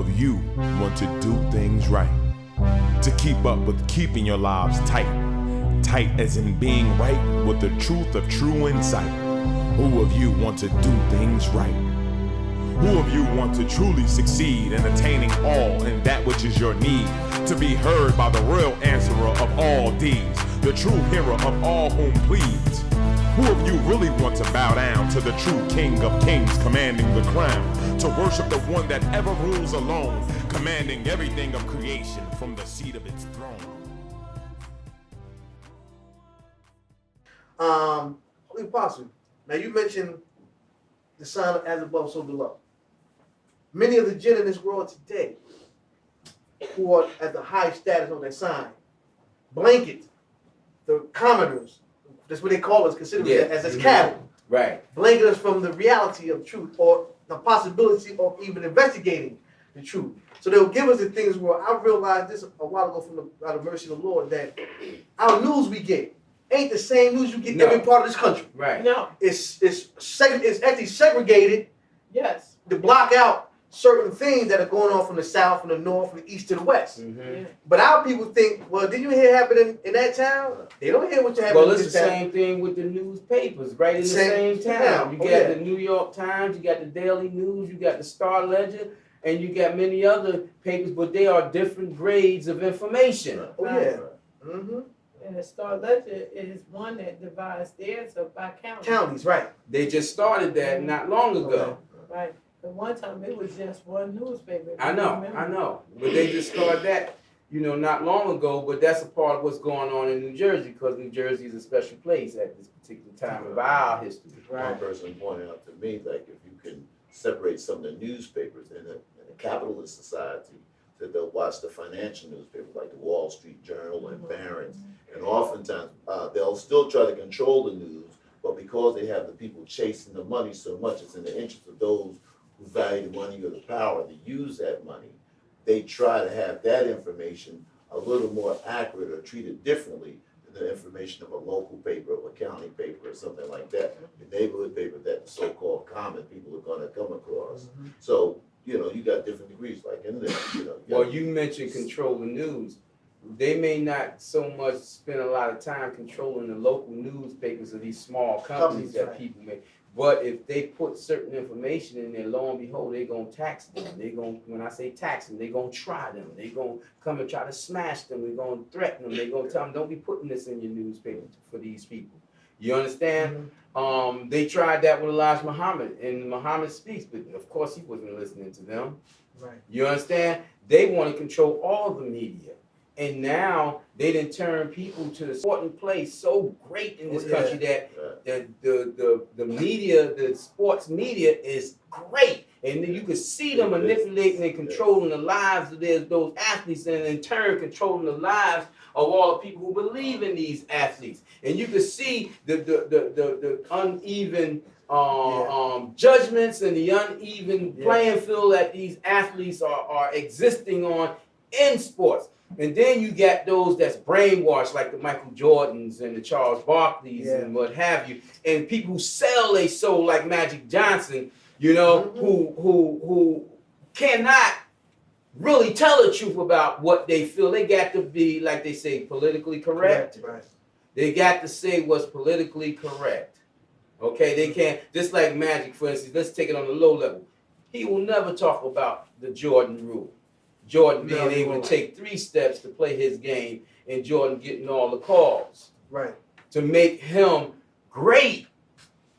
of you want to do things right? To keep up with keeping your lives tight. Tight as in being right with the truth of true insight. Who of you want to do things right? Who of you want to truly succeed in attaining all in that which is your need? To be heard by the real answerer of all deeds, the true hero of all whom pleads. Who of you really want to bow down to the true King of Kings commanding the crown? To worship the one that ever rules alone, commanding everything of creation from the seat of its throne. Holy Apostle, now you mentioned the sign of as above, so below. Many of the Djinn in this world today who are at the high status of that sign blanket the commoners, that's what they call us, consider us as cattle. Right. Blanket us from the reality of truth or the possibility of even investigating the truth. So they'll give us the things where I realized this a while ago from out of mercy of the Lord, that our news we get ain't the same news you get in every part of this country. Right. No. It's actually segregated. Yes. To block out certain things that are going on from the south, from the north, from the east to the west. Mm-hmm. Yeah. But our people think, well, did you hear it happen in that town? They don't hear what you happened Well, in it's this the town. same thing with the newspapers, right in the same town. You got the New York Times, you got the Daily News, you got the Star Ledger, and you got many other papers, but they are different grades of information. Oh, yeah. Mm-hmm. And the Star Ledger is one that divides theirs up by county. Counties, right. They just started that not long ago. Right. But one time it was just one newspaper. I know. But they just started that, not long ago, but that's a part of what's going on in New Jersey, because New Jersey is a special place at this particular time of our history. One person pointed out to me, like, if you can separate some of the newspapers in a capitalist society, that they'll watch the financial newspapers like the Wall Street Journal and Barron's, and oftentimes they'll still try to control the news, but because they have the people chasing the money so much, it's in the interest of those who value the money or the power to use that money. They try to have that information a little more accurate or treated differently than the information of a local paper or a county paper or something like that, the neighborhood paper that the so-called common people are going to come across. So, you got different degrees, like in there, Well, you mentioned control the news. They may not so much spend a lot of time controlling the local newspapers of these small companies that people make. But if they put certain information in there, lo and behold, they're going to tax them. When I say tax them, they're going to try them. They're going to come and try to smash them. They're going to threaten them. They're going to tell them, don't be putting this in your newspaper for these people. You understand? They tried that with Elijah Muhammad, and Muhammad speaks, but of course he wasn't listening to them. Right. You understand? They want to control all the media. And now they didn't turn people to the important place so great in this country that the media, the sports media is great. And then you can see them manipulating and controlling the lives of those athletes, and in turn controlling the lives of all the people who believe in these athletes. And you can see the uneven judgments and the uneven playing field that these athletes are existing on in sports. And then you got those that's brainwashed, like the Michael Jordans and the Charles Barkleys and what have you, and people who sell their soul like Magic Johnson, who cannot really tell the truth about what they feel. They got to be, like they say, politically correct. Right. They got to say what's politically correct. Okay, they can't, just like Magic, for instance, let's take it on the low level. He will never talk about the Jordan rule. Jordan being able to take 3 steps to play his game, and Jordan getting all the calls. Right. To make him great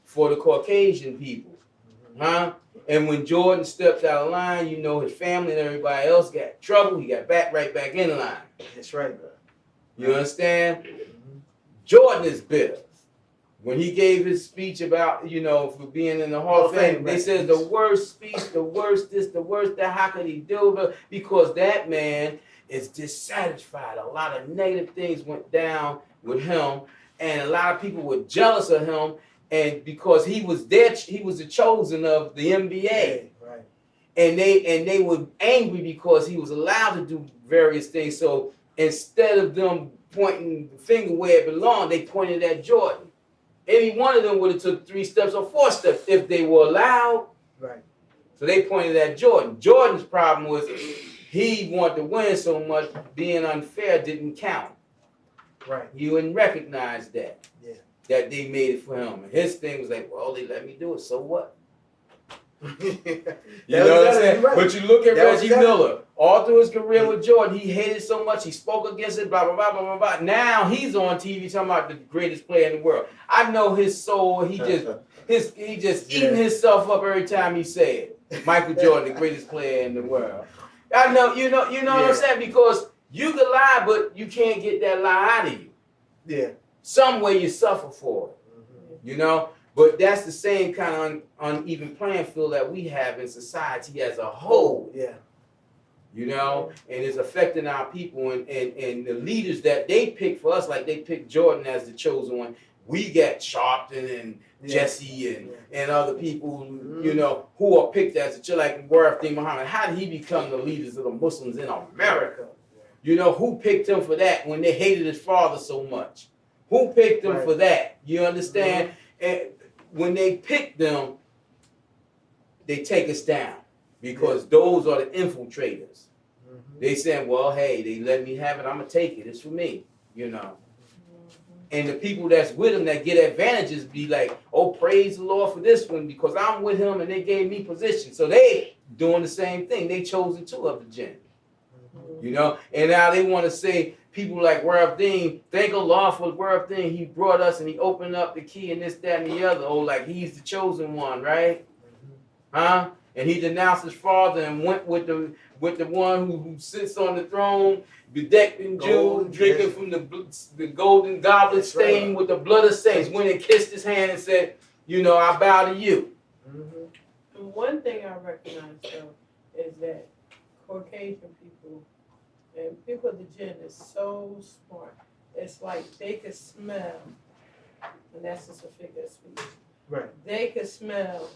for the Caucasian people. Huh? And when Jordan stepped out of line, his family and everybody else got in trouble. He got right back in line. That's right. You understand? Jordan is bitter. When he gave his speech about, for being in the Hall of Fame, they said the worst speech, the worst this, the worst that, how could he do it? Because that man is dissatisfied. A lot of negative things went down with him, and a lot of people were jealous of him, and because he was the chosen of the NBA. Right. And they were angry because he was allowed to do various things. So instead of them pointing the finger where it belonged, they pointed at Jordan. Any one of them would have took 3 steps or 4 steps if they were allowed. Right. So they pointed at Jordan. Jordan's problem was he wanted to win so much, being unfair didn't count. Right. You wouldn't recognize that. Yeah. That they made it for him. And his thing was like, well, they let me do it, so what? You know what I'm saying? Right. But you look at That was Reggie exactly- Miller, all through his career with Jordan, he hated so much, he spoke against it, blah, blah, blah, blah, blah, blah. Now he's on TV talking about the greatest player in the world. I know his soul, he just eating himself up every time he say it. Michael Jordan, the greatest player in the world. I know, you know what I'm saying? Because you can lie, but you can't get that lie out of you. Yeah. Some way you suffer for it, you know? But that's the same kind of uneven playing field that we have in society as a whole. Yeah. You know, and it's affecting our people and the leaders that they pick for us, like they picked Jordan as the chosen one. We got Sharpton and Jesse and other people, you know, who are picked as the like Warith Deen Muhammad. How did he become the leaders of the Muslims in America? You know, who picked him for that when they hated his father so much? Who picked him for that? You understand? And when they pick them, they take us down because those are the infiltrators. They saying, well, hey, they let me have it. I'm going to take it. It's for me, you know. And the people that's with him that get advantages be like, oh, praise the Lord for this one because I'm with him and they gave me position. So they doing the same thing. They chosen two of the Djinn. You know, and now they want to say people like Warith Deen, thank Allah for Warith Deen. He brought us and he opened up the key and this, that, and the other. Oh, like he's the chosen one, right? Huh? And he denounced his father and went with the one who sits on the throne, bedecked in jewels, drinking from the golden goblet stained with the blood of saints. Went and kissed his hand and said, you know, I bow to you. And one thing I recognize though is that Caucasian people and people of the Djinn is so smart. It's like they could smell, and that's just a figure of speech. Right. They could smell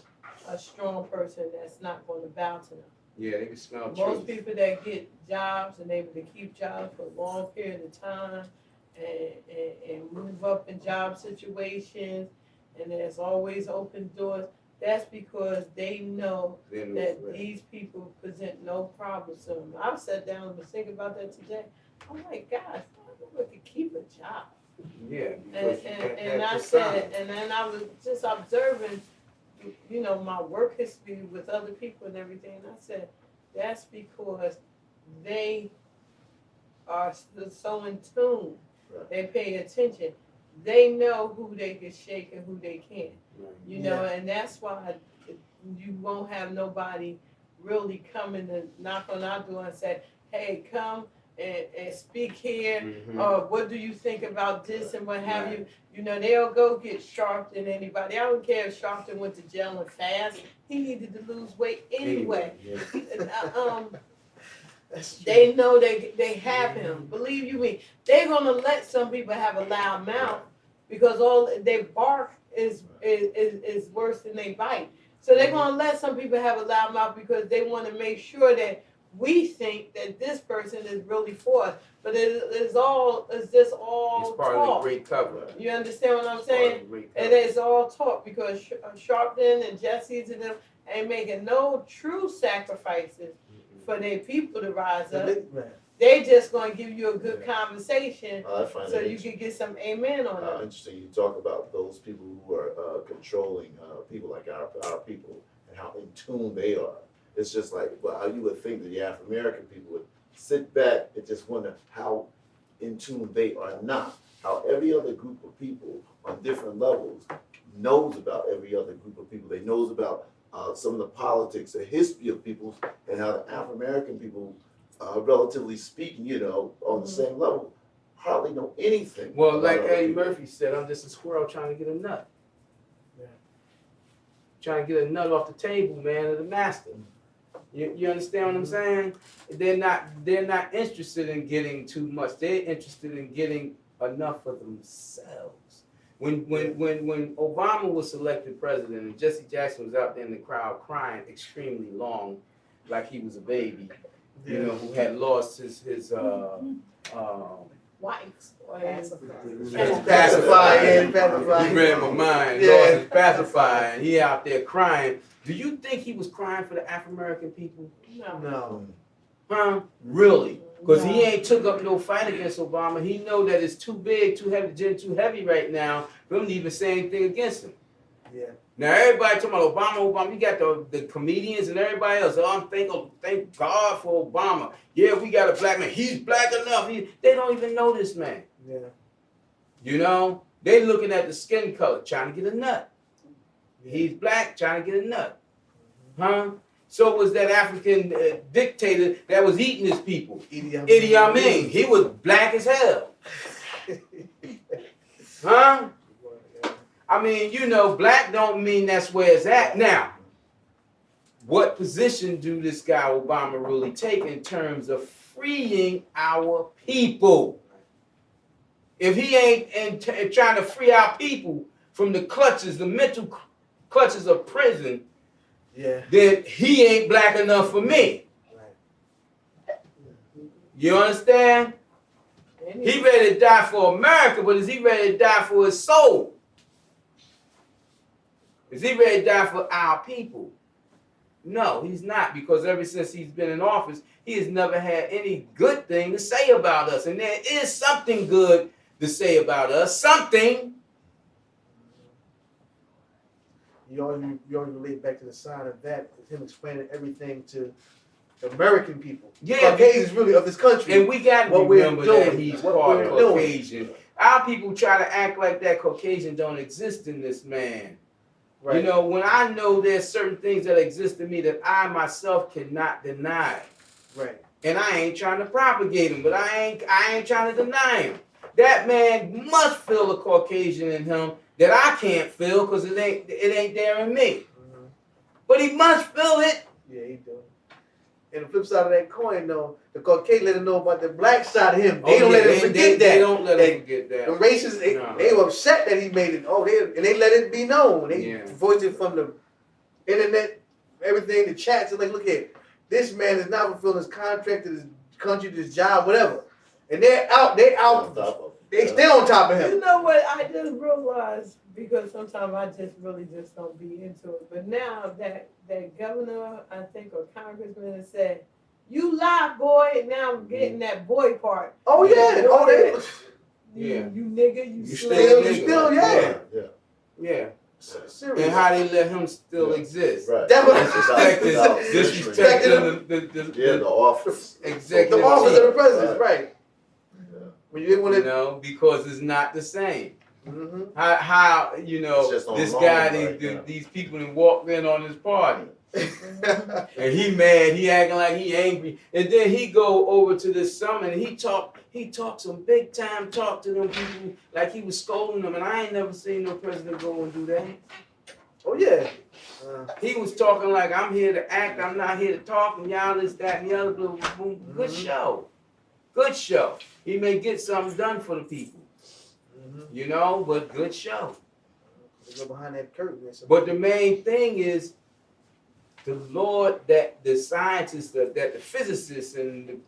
a strong person that's not going to bow to them. Yeah, they can smell Most people that get jobs and able to keep jobs for a long period of time and move up in job situations, and there's always open doors, that's because they know that these people present no problems to them. I've sat down and was thinking about that today. I'm like, gosh, I could keep a job. Yeah. And I said, and then I was just observing, you know, my work history with other people and everything. And I said, that's because they are so in tune. They pay attention. They know who they can shake and who they can't. You know, and that's why you won't have nobody really coming to knock on our door and say, hey, come and speak here. What do you think about this and what have you? You know, they'll go get Sharpton anybody. I don't care if Sharpton went to jail and fast. He needed to lose weight anyway. They know they have him. Believe you me. They're going to let some people have a loud mouth because all they bark is worse than they bite. So they're going to let some people have a loud mouth because they want to make sure that we think that this person is really for us. But it's just all part talk. of the great cover. You understand what I'm saying? And it's all talk because Sharpton and Jesse's and them ain't making no true sacrifices for their people to rise up. They just going to give you a good conversation so you can get some amen on it. Interesting. You talk about those people who are controlling people like our people and how in tune they are. It's just like, well, you would think that the African American people would sit back and just wonder how in tune they are not. How every other group of people on different levels knows about every other group of people. They knows about some of the politics, the history of peoples, and how the African American people, relatively speaking, you know, on the same level, hardly know anything. Well, like Eddie Murphy said, I'm just a squirrel trying to get a nut. Trying to get a nut off the table, man, of the master. You understand what I'm saying? They're not interested in getting too much. They're interested in getting enough for themselves. When Obama was selected president and Jesse Jackson was out there in the crowd crying extremely long, like he was a baby, you know, who had lost his Whites. Pacifier. He read my mind. Lost his pacifier, and he out there crying. Do you think he was crying for the African American people? No. Huh? Really? Because No. he ain't took up no fight against Obama. He know that it's too big, too heavy, Djinn too heavy right now for him to even say anything against him. Yeah. Now everybody talking about Obama. You got the comedians and everybody else. Oh, thank God for Obama. Yeah, we got a black man. He's black enough. They don't even know this man. Yeah. You know, they looking at the skin color, trying to get a nut. He's black, trying to get a nut. Huh? So was that African dictator that was eating his people. Idi Amin. He was black as hell. Huh? I mean, you know, black don't mean that's where it's at. Now, what position do this guy Obama really take in terms of freeing our people? If he ain't trying to free our people from the clutches, the mental clutches of prison, then he ain't black enough for me. You understand? He ready to die for America, but is he ready to die for his soul? Is he ready to die for our people? No, he's not, because ever since he's been in office, he has never had any good thing to say about us. And there is something good to say about us. Something. You always relate back to the sign of that, is him explaining everything to the American people. Yeah, Caucasians really of this country. And we got to remember that he's part Caucasian. Doing. Our people try to act like that Caucasian don't exist in this man. Right. You know, when I know there's certain things that exist in me that I myself cannot deny. Right. And I ain't trying to propagate him, but I ain't trying to deny him. That man must feel a Caucasian in him that I can't feel because it ain't there in me. Mm-hmm. But he must feel it. Yeah, he do. And the flip side of that coin, though, the Caucasian let him know about the black side of him. They don't let him forget that. They don't let him forget that. The racists, they were upset that he made it. And they let it be known. They voiced it from the internet, everything, the chats. And like, look here, this man is not fulfilling his contract to his country, to his job, whatever. And they're out. They still on top of him. You know what? I just realized, because sometimes I just don't be into it. But now that governor, I think, or congressman has said, "You lie, boy." Now I'm getting that boy part. Oh yeah. You nigga. You still yeah. Seriously. And how they let him still exist. Right. Disrespecting the office. Executive. The office of the president, right. When you didn't want to, because it's not the same. Mm-hmm. How you know this guy, these people that walked in on his party, and he mad, he acting like he angry, and then he go over to this summit and he talked some big time talk to them people like he was scolding them, and I ain't never seen no president go and do that. Oh yeah. He was talking like, I'm here to act, I'm not here to talk, and y'all this, that, and the other. Boom, boom. Good show. Good show. He may get something done for the people. You know, but good show. Go behind that curtain. But the main thing is the Lord, that the scientists, that the physicists, and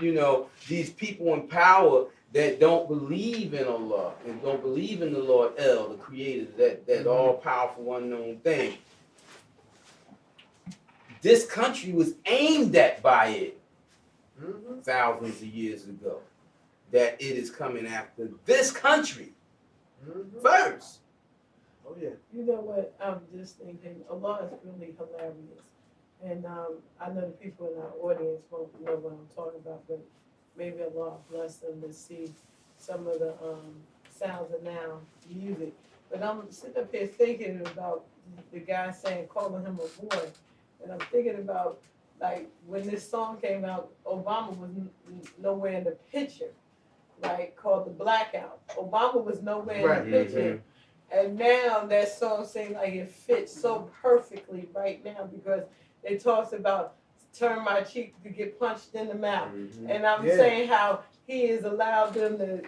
you know, these people in power that don't believe in Allah and don't believe in the Lord El, the Creator, that all-powerful unknown thing. This country was aimed at by it thousands of years ago. That it is coming after this country first. Oh yeah. You know what? I'm just thinking, Allah is really hilarious, and I know the people in our audience won't know what I'm talking about, but maybe Allah bless them to see some of the sounds of now music. But I'm sitting up here thinking about the guy saying, calling him a boy, and I'm thinking about like when this song came out, Obama was nowhere in the picture. Like called The Blackout. Obama was nowhere in the picture. And now that song seems like it fits so perfectly right now because it talks about turn my cheek to get punched in the mouth. And I'm saying how he has allowed them to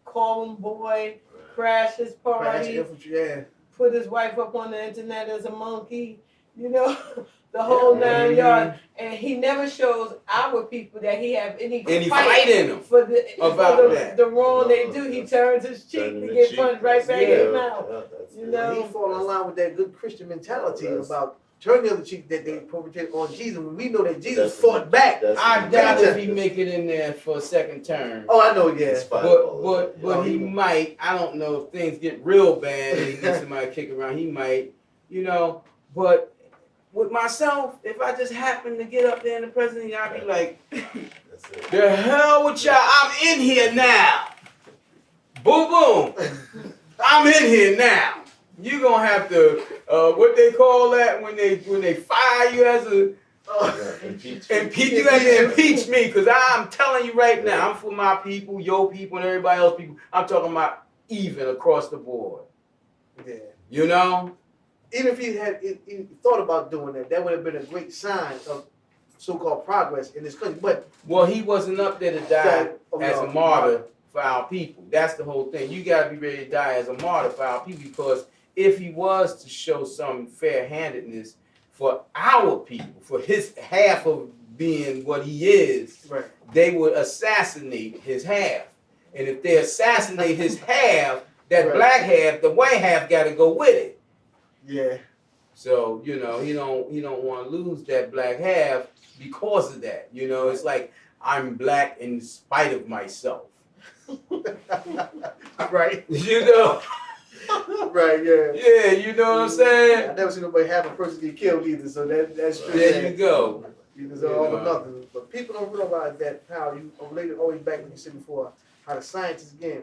call him boy, crash his party, put his wife up on the internet as a monkey, you know. The whole 9 yards, and he never shows our people that he have any fight in him for the wrong they do. He turns his cheek to get punched right back in the mouth. You know, he fall in line with that good Christian mentality about turn the other cheek that they perpetrated on Jesus. When we know that Jesus fought back. I doubt if he make it in there for a second term. Oh, I know, yeah. But he might. I don't know if things get real bad and he gets somebody kick around. He might, you know. But with myself, if I just happen to get up there in the president, I'll be like, the hell with y'all, I'm in here now. Boom, boom. I'm in here now. You gonna have to, what they call that when they fire you as a, you have to impeach me, because I'm telling you right now, I'm for my people, your people, and everybody else people. I'm talking about even across the board. Yeah. You know? Even if he thought about doing that, that would have been a great sign of so-called progress in this country. But well, he wasn't up there to die as a martyr for our people. That's the whole thing. You got to be ready to die as a martyr for our people, because if he was to show some fair-handedness for our people, for his half of being what he is, right, they would assassinate his half. And if they assassinate his half, that right, black half, the white half got to go with it. Yeah. So, you know, he don't want to lose that black half because of that. You know, it's like, I'm black in spite of myself. Right. You know? Right, yeah. Yeah, you know what I'm saying? I never seen nobody have a person get killed either, so that's true. There you go. It's all or nothing. But people don't realize that how you related always back when you said before, how the scientists again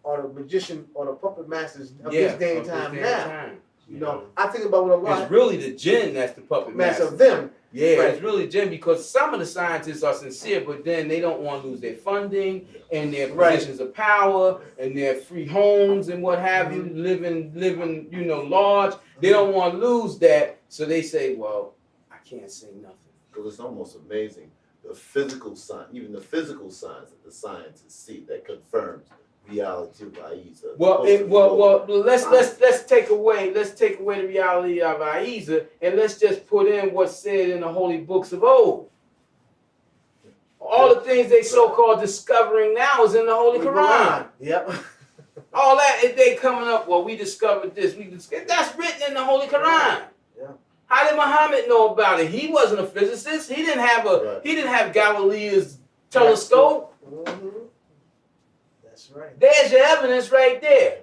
are the magician or the puppet masters of this day and time now. You know, I think about what Allah. It's really the Djinn that's the puppet master of them. Yeah, right. It's really Djinn, because some of the scientists are sincere, but then they don't want to lose their funding and their positions of power and their free homes and what have you, living, you know, large. They don't want to lose that, so they say, well, I can't say nothing. Because it's almost amazing, the physical sign, even the physical signs that the scientists see that confirms reality of Ahezaah. Well, let's take away the reality of Ahezaah, and let's just put in what's said in the holy books of old. All the things they so-called discovering now is in the Holy Quran. Yep. All that, if they coming up, well, we discovered this, that's written in the Holy Quran. Yeah. How did Muhammad know about it? He wasn't a physicist. He didn't have Galileo's telescope. Mm-hmm. That's right. There's your evidence right there.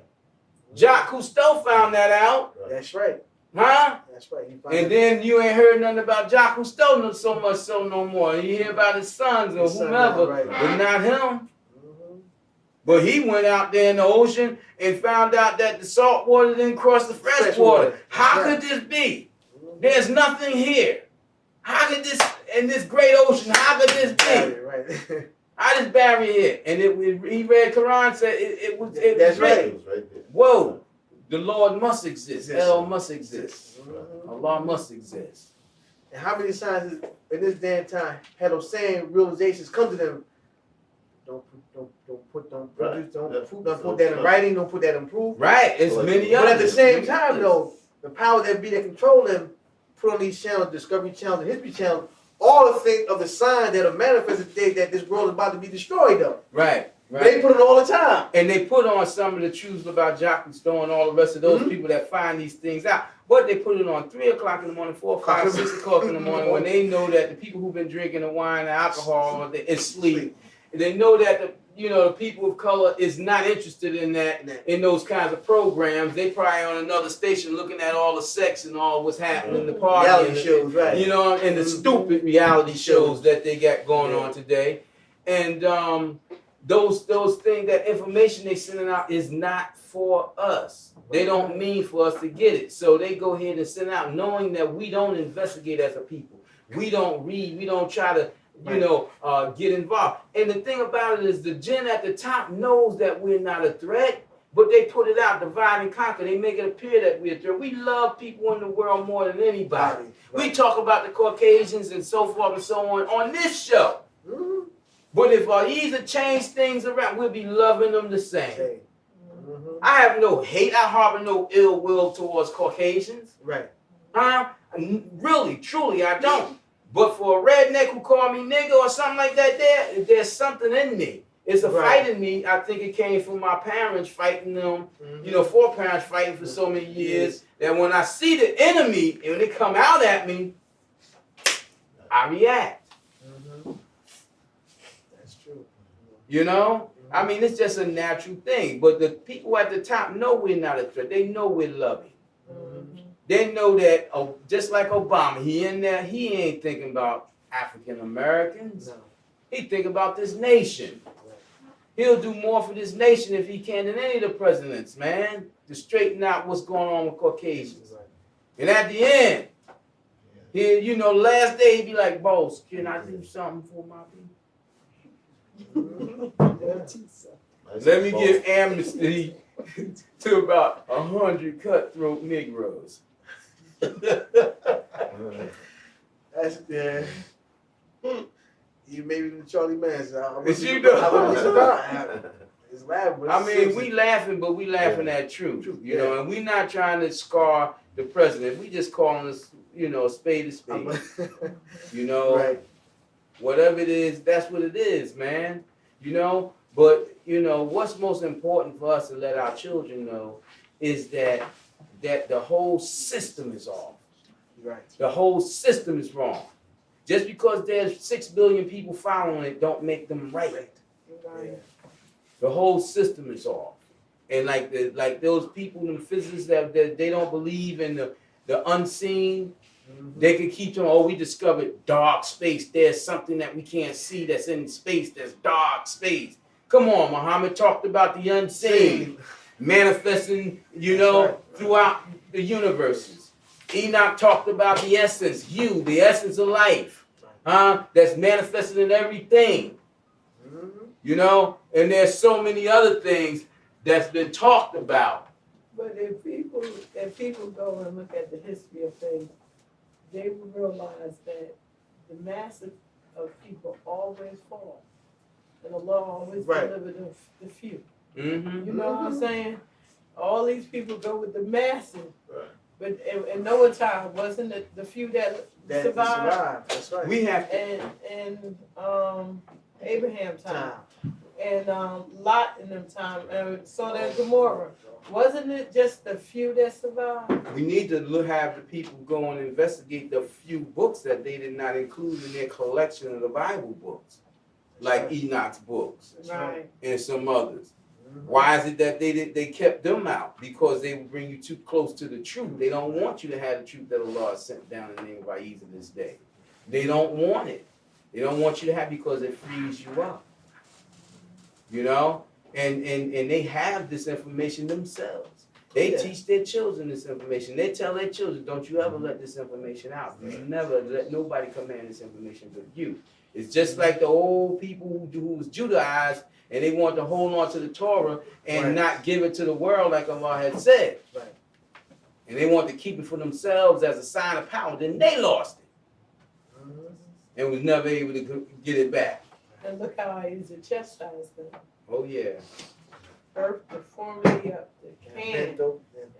Jacques Cousteau found that out. That's right. Huh? That's right. And then you ain't heard nothing about Jacques Cousteau so much so no more. You hear about his sons or whomever, but not him. Mm-hmm. But he went out there in the ocean and found out that the salt water didn't cross the fresh water. How could this be? There's nothing here. How could this, in this great ocean, how could this be? Right. I just bury it. And he read Quran, said it was That's right. It was right there. Whoa, the Lord must exist. El must exist. Mm-hmm. Allah must exist. And how many scientists in this damn time had those same realizations come to them? Don't put that in writing, don't put that in proof. Right, it's many But others. at the same time, though, the power that be that control them, put on these channels, Discovery Channel and History Channel, all the things of the signs that are manifested today that this world is about to be destroyed of. Right. They put it all the time. And they put on some of the truths about Jacques Cousteau and all the rest of those people that find these things out. But they put it on 3 o'clock in the morning, 4, 5, 6 o'clock in the morning, when they know that the people who've been drinking the wine and alcohol is sleep. They know that the people of color is not interested in that, in those kinds of programs. They probably on another station looking at all the sex and all what's happening in the party. Reality shows, right. You know, and the stupid reality shows that they got going on today. And those things, that information they sending out is not for us. They don't mean for us to get it. So they go ahead and send out knowing that we don't investigate as a people. We don't read. We don't try to get involved. And the thing about it is the Djinn at the top knows that we're not a threat, but they put it out, divide and conquer. They make it appear that we're a threat. We love people in the world more than anybody. We talk about the Caucasians and so forth and so on this show. Mm-hmm. But if Ahezaah changed things around, we'll be loving them the same. Mm-hmm. I have no hate. I harbor no ill will towards Caucasians. Right. Really, truly, I don't. But for a redneck who called me nigga or something like that, there's something in me. It's a fight in me. I think it came from my parents fighting them, foreparents fighting for so many years that when I see the enemy and when they come out at me, I react. That's true. You know? I mean, it's just a natural thing. But the people at the top know we're not a threat. They know we're loving. They know that, just like Obama, he in there, he ain't thinking about African Americans. No. He think about this nation. He'll do more for this nation if he can than any of the presidents, man, to straighten out what's going on with Caucasians. And at the end, he, you know, last day he'd be like, boss, can I do something for my people? Let me give amnesty to about 100 cutthroat Negroes. That's yeah. You maybe the Charlie Manson. It's you know. It's laughing. I mean, we laughing, but we laughing at truth, you know, and we not trying to scar the president. We just calling us, you know, a spade a spade. You know, right. Whatever it is, that's what it is, man. You know, but you know what's most important for us to let our children know is that the whole system is off. Right. The whole system is wrong. Just because there's 6 billion people following it, don't make them right. Yeah. The whole system is off. And like those people in physics that they don't believe in the unseen, they could keep saying, oh, we discovered dark space. There's something that we can't see that's in space, that's dark space. Come on, Muhammad talked about the unseen manifesting, you know, throughout the universes. Enoch talked about the essence, the essence of life, that's manifested in everything. You know, and there's so many other things that's been talked about. But if people go and look at the history of things, they will realize that the masses of people always fall, and Allah always deliver the few. You know what I'm saying? All these people go with the masses, but in Noah's time wasn't it the few that survived? That's right. We have to. And Abraham's time. And Lot in them time, and Sodom and Gomorrah. Wasn't it just the few that survived? We need to have the people go and investigate the few books that they did not include in their collection of the Bible books, like Enoch's books, and some others. Why is it that they kept them out? Because they will bring you too close to the truth. They don't want you to have the truth that Allah sent down in the name of Ahezaah this day. They don't want it. They don't want you to have because it frees you up. You know? And they have this information themselves. They teach their children this information. They tell their children, don't you ever let this information out. You never let nobody command this information but you. It's just like the old people who was Judaized and they want to hold on to the Torah and not give it to the world like Allah had said. Right. And they want to keep it for themselves as a sign of power. Then they lost it. And was never able to get it back. And look how Ahezaah chastised them. Oh yeah. Birth, deformity up the can.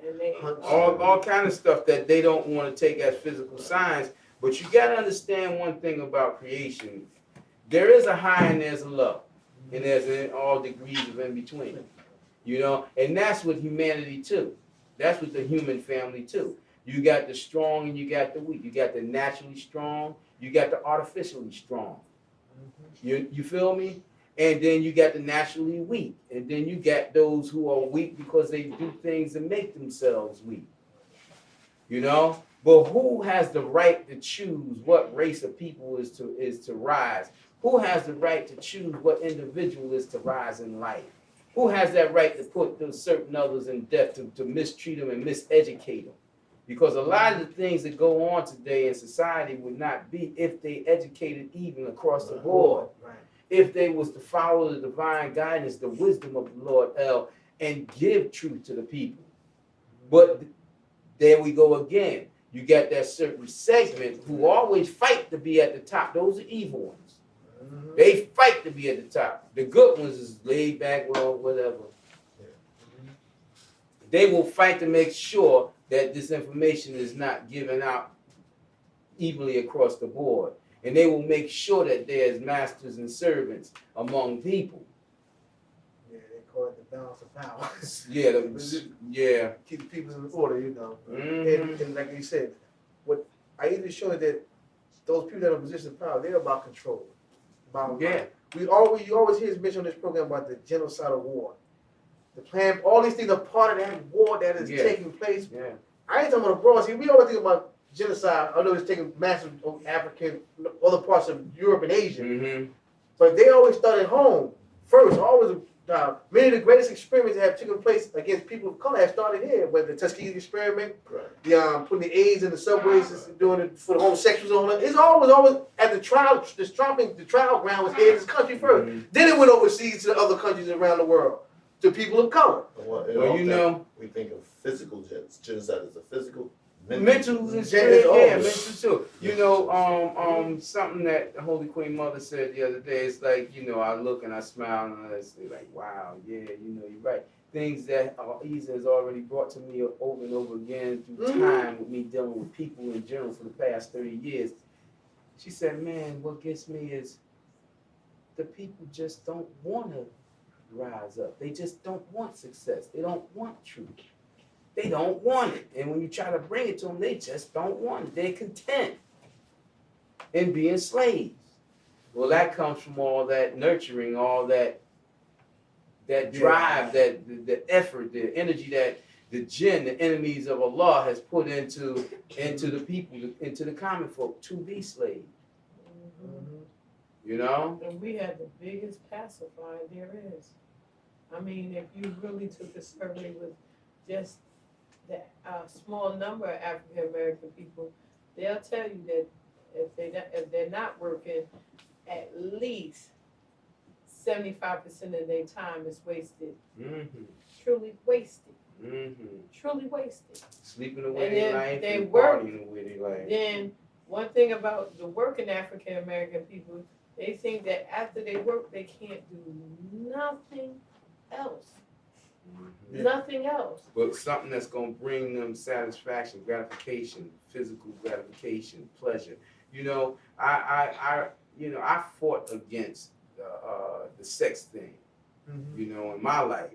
And they all kind of stuff that they don't want to take as physical signs. But you got to understand one thing about creation. There is a high and there's a low. And there's all degrees of in between. You know, and that's with humanity too. That's with the human family too. You got the strong and you got the weak. You got the naturally strong. You got the artificially strong. You feel me? And then you got the naturally weak. And then you got those who are weak because they do things to make themselves weak. You know? But who has the right to choose what race of people is to rise? Who has the right to choose what individual is to rise in life? Who has that right to put those certain others in death, to mistreat them and miseducate them? Because a lot of the things that go on today in society would not be if they educated even across the board. If they was to follow the divine guidance, the wisdom of the Lord El, and give truth to the people. But there we go again. You got that certain segment who always fight to be at the top. Those are evil ones. They fight to be at the top. The good ones is laid back, well, whatever. They will fight to make sure that this information is not given out evenly across the board. And they will make sure that there's masters and servants among people. Yeah, they call it the balance of power. Yeah. Keep the people in order, you know. Mhm. And like you said, what I even showed that those people that are in position of power, they're about control. Yeah. You always hear us mention on this program about the genocidal war. The plan, all these things are part of that war that is taking place. Yeah. I ain't talking about abroad. See, we always think about genocide. I know it's taking massive African, other parts of Europe and Asia. Mm-hmm. But they always start at home first. Always, many of the greatest experiments that have taken place against people of color have started here. Whether the Tuskegee experiment, the putting the AIDS in the subways, doing it for the homosexuals on it. It's always at the trial. The trial ground was here in this country first. Mm-hmm. Then it went overseas to the other countries around the world to people of color. Well, you know, we think of physical genocide as a physical. Mental and spiritual, mental too. You know, something that the Holy Queen Mother said the other day is like, you know, I look and I smile and I say like, wow, yeah, you know, you're right. Things that Ahezaah has already brought to me over and over again through time with me dealing with people in general for the past 30 years. She said, man, what gets me is the people just don't want to rise up. They just don't want success. They don't want truth. They don't want it. And when you try to bring it to them, they just don't want it. They're content in being slaves. Well, that comes from all that nurturing, all that drive, the effort, the energy that the Djinn, the enemies of Allah, has put into the people, into the common folk to be slaves. You know? And we had the biggest pacifier there is. I mean, if you really took a survey with just the small number of African American people, they'll tell you that if they're not working, at least 75% of their time is wasted. Truly wasted. Truly wasted. Sleeping away and life they and work, partying away their life. Then one thing about the working African American people, they think that after they work, they can't do nothing else. Nothing else. But something that's going to bring them satisfaction, gratification, physical gratification, pleasure. You know, I fought against the sex thing, you know, in my life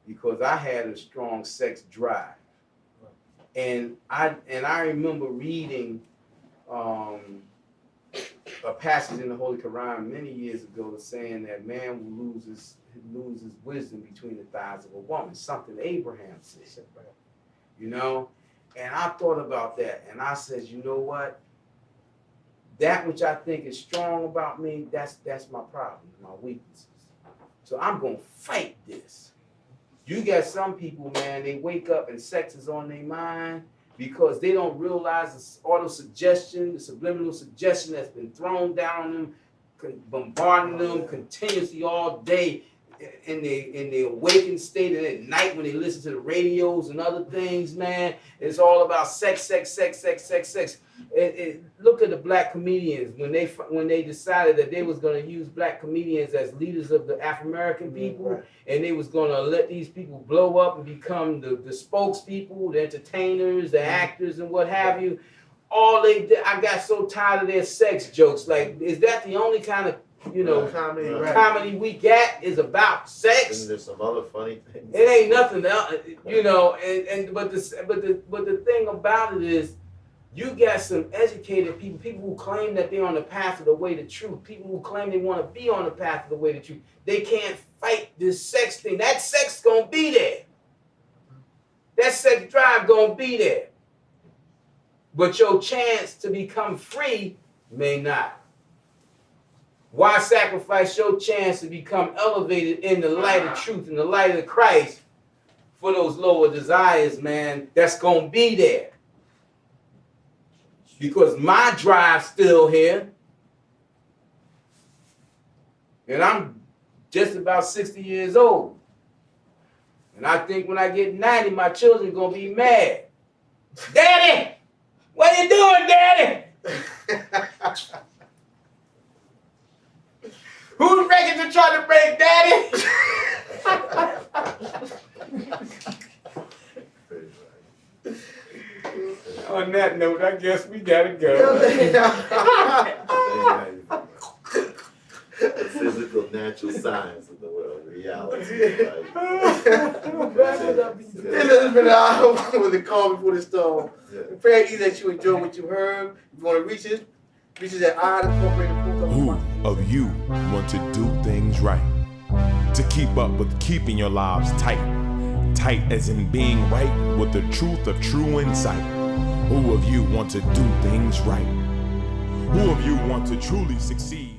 because I had a strong sex drive, and I remember reading a passage in the Holy Quran many years ago saying that man will lose his wisdom between the thighs of a woman, something Abraham said, you know, and I thought about that, and I said, you know what, that which I think is strong about me, that's my problem, my weaknesses. So I'm gonna fight this. You got some people, man, they wake up and sex is on their mind because they don't realize the auto-suggestion, the subliminal suggestion that's been thrown down on them, bombarding them continuously all day in the awakened state, and at night when they listen to the radios and other things, man, it's all about sex. Look at the black comedians when they decided that they was going to use black comedians as leaders of the Afro-American people, and they was going to let these people blow up and become the spokespeople, the entertainers, the actors, and what have you. All they did, I got so tired of their sex jokes. Like, is that the only kind of comedy we got is about sex? And there's some other funny things. It ain't nothing else, you know. But the thing about it is, you got some educated people who claim that they're on the path of the way to truth, people who claim they want to be on the path of the way to truth. They can't fight this sex thing. That sex gonna be there. That sex drive gonna be there. But your chance to become free may not. Why sacrifice your chance to become elevated in the light of truth, in the light of Christ, for those lower desires, man? That's gonna be there. Because my drive's still here. And I'm just about 60 years old. And I think when I get 90, my children are going to be mad. Daddy! What you doing, Daddy? Who's reckon to try to break Daddy? On that note, I guess we gotta go. The physical, natural science of the world. reality. Right? Wrap it up. This has been our with the call before the storm. Yeah. We pray that you enjoy what you heard. If you want to reach us at A.H.A.D. Who of you want to do things right? To keep up with keeping your lives tight. Tight as in being right with the truth of true insight. Who of you want to do things right? Who of you want to truly succeed?